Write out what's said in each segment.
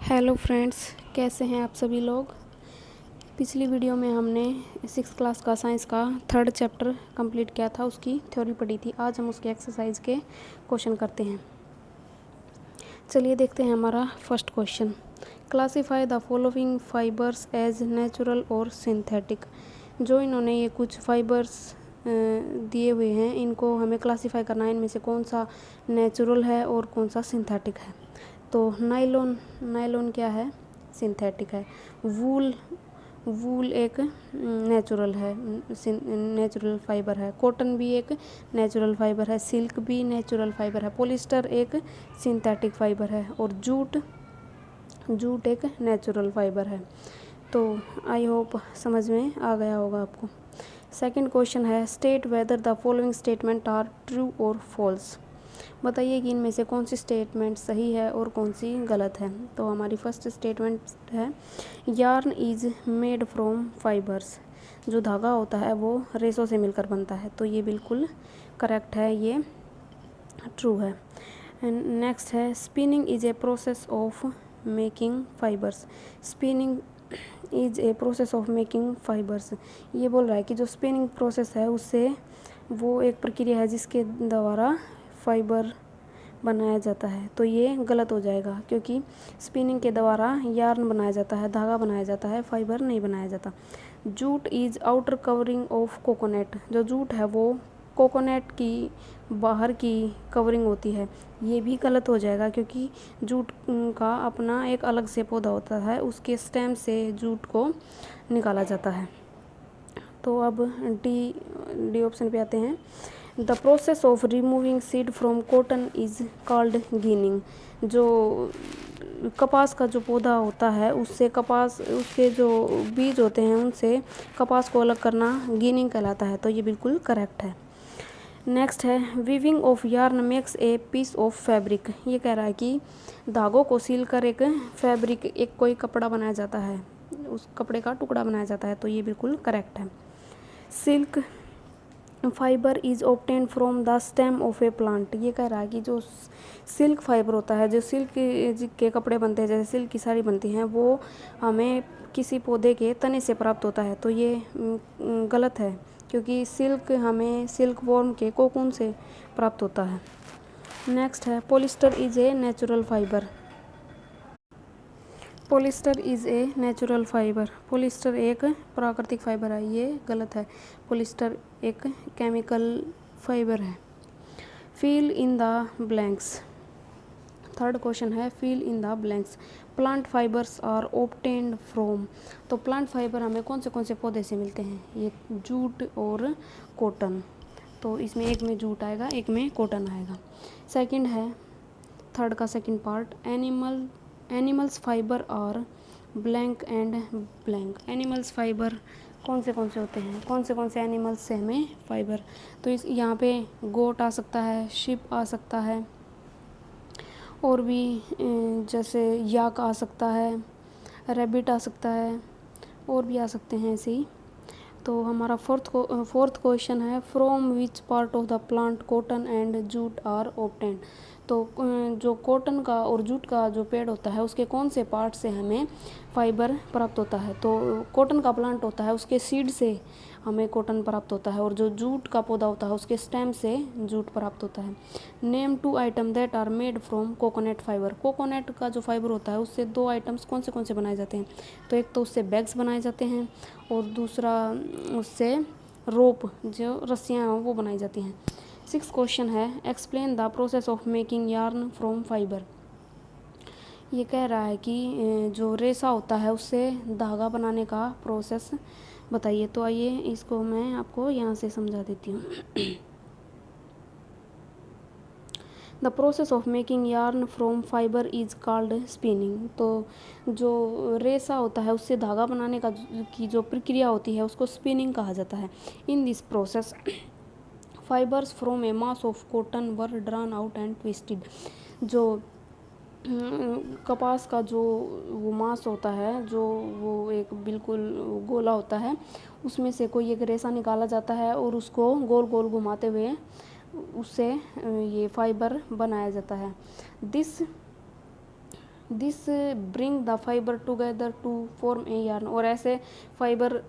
Hello friends, कैसे हैं आप सभी लोग। पिछली वीडियो में हमने 6th क्लास का साइंस का 3rd चैप्टर कंप्लीट किया था, उसकी थ्योरी पढ़ी थी। आज हम उसके एक्सरसाइज के क्वेश्चन करते हैं। चलिए देखते हैं हमारा first question. Classify the following fibres as natural और सिंथेटिक। जो इन्होंने ये कुछ फाइबर्स दिए हुए हैं, इनको हमें क्लासीफाई करना है, इनमें से कौन सा नेचुरल है और कौन सा सिंथेटिक है। तो नायलॉन क्या है, सिंथेटिक है। वूल एक नेचुरल है, नेचुरल फाइबर है। कॉटन भी एक नेचुरल फाइबर है। सिल्क भी नेचुरल फाइबर है। पॉलिस्टर एक सिंथेटिक फाइबर है। और जूट एक नेचुरल फाइबर है। तो आई होप समझ में आ गया होगा आपको। सेकंड क्वेश्चन है, state whether the following statement are true और फॉल्स। बताइए कि इनमें से कौन सी स्टेटमेंट सही है और कौन सी गलत है। तो हमारी फर्स्ट स्टेटमेंट है, yarn is made from fibres. जो धागा होता है वो रेशों से मिलकर बनता है। तो ये बिल्कुल करेक्ट है, ये ट्रू है। नेक्स्ट है, spinning is a process of making fibres. Spinning is a process of making fibres. ये बोल रहा है कि जो स्पिनिंग प्रोसेस है उससे वो एक प्रक्रिया है जिसके द्वारा फाइबर बनाया जाता है। तो ये गलत हो जाएगा, क्योंकि स्पिनिंग के द्वारा यार्न बनाया जाता है, धागा बनाया जाता है, फाइबर नहीं बनाया जाता। Jute is outer covering of coconut. जो जूट है वो कोकोनट की बाहर की कवरिंग होती है। ये भी गलत हो जाएगा, क्योंकि जूट का अपना एक अलग से पौधा होता है, उसके स्टेम से जूट को निकाला जाता है। तो अब डी ऑप्शन पे आते हैं। The process of removing seed from cotton is called ginning. जो कपास का जो पौधा होता है उससे उसके जो बीज होते हैं उनसे कपास को अलग करना गिनिंग कहलाता है। तो ये बिल्कुल करेक्ट है। नेक्स्ट है, weaving of yarn makes a piece of fabric. ये कह रहा है कि धागों को सील कर एक फैब्रिक, एक कोई कपड़ा बनाया जाता है, उस कपड़े का टुकड़ा बनाया जाता है। तो ये बिल्कुल करेक्ट है। Silk fibre is obtain from the stem of A plant. ये कह रहा है कि जो सिल्क फाइबर होता है, जो सिल्क के कपड़े बनते हैं, जैसे सिल्क की साड़ी बनती हैं, वो हमें किसी पौधे के तने से प्राप्त होता है। तो ये गलत है, क्योंकि सिल्क हमें सिल्क वॉर्म के कोकून से प्राप्त होता है। नेक्स्ट है, polyester is a natural fibre. Polyester is a natural fibre. Polyester एक प्राकृतिक फाइबर है, ये गलत है। पॉलिस्टर एक केमिकल फाइबर है। Fill in the blanks. Third question है, fill in the blanks. Plant fibres are obtained from. तो प्लांट फाइबर हमें कौन से पौधे से मिलते हैं, ये जूट और कॉटन। तो इसमें एक में जूट आएगा, एक में कॉटन आएगा। सेकंड है, थर्ड का सेकंड पार्ट, एनिमल्स फाइबर और blank and blank. Animals fibre कौन से होते हैं, कौन से एनिमल्स से हमें फाइबर। तो इस यहाँ पे गोट आ सकता है, शिप आ सकता है, और भी जैसे याक आ सकता है, रैबिट आ सकता है, और भी आ सकते हैं ऐसे ही। तो हमारा फोर्थ क्वेश्चन है, from which part of the plant cotton and jute are obtained. तो जो कॉटन का और जूट का जो पेड़ होता है उसके कौन से पार्ट से हमें फाइबर प्राप्त होता है। तो कॉटन का प्लांट होता है, उसके सीड से हमें कॉटन प्राप्त होता है, और जो जूट का पौधा होता है उसके स्टेम से जूट प्राप्त होता है। Name 2 item that are made from coconut fibre. Coconut का जो फाइबर होता है उससे 2 आइटम्स कौन से बनाए जाते हैं। तो एक तो उससे बैग्स बनाए जाते हैं, और दूसरा उससे रोप, जो रस्सियाँ हैं वो बनाई जाती हैं। 6th क्वेश्चन है, explain the process of making yarn from fibre. ये कह रहा है कि जो रेशा होता है उससे धागा बनाने का प्रोसेस बताइए। तो आइए इसको मैं आपको यहाँ से समझा देती हूँ। The process of making yarn from fibre is called spinning. तो जो रेशा होता है उससे धागा बनाने की जो प्रक्रिया होती है उसको स्पिनिंग कहा जाता है। In this process fibres from A mass of cotton were drawn out and twisted. जो कपास का जो वो मास होता है, जो वो एक बिल्कुल गोला होता है, उसमें से कोई एक रेशा निकाला जाता है और उसको गोल गोल घुमाते हुए उससे ये फाइबर बनाया जाता है। This this bring the fibre together to form a yarn. और ऐसे फाइबर,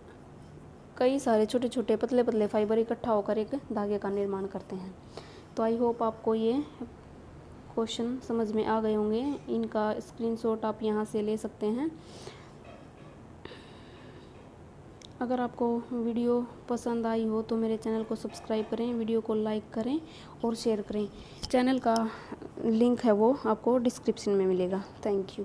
कई सारे छोटे छोटे पतले पतले फाइबर इकट्ठा होकर एक धागे का निर्माण करते हैं। तो आई होप आपको ये क्वेश्चन समझ में आ गए होंगे। इनका स्क्रीनशॉट आप यहाँ से ले सकते हैं। अगर आपको वीडियो पसंद आई हो तो मेरे चैनल को सब्सक्राइब करें, वीडियो को लाइक करें और शेयर करें। चैनल का लिंक है वो आपको डिस्क्रिप्शन में मिलेगा। Thank you.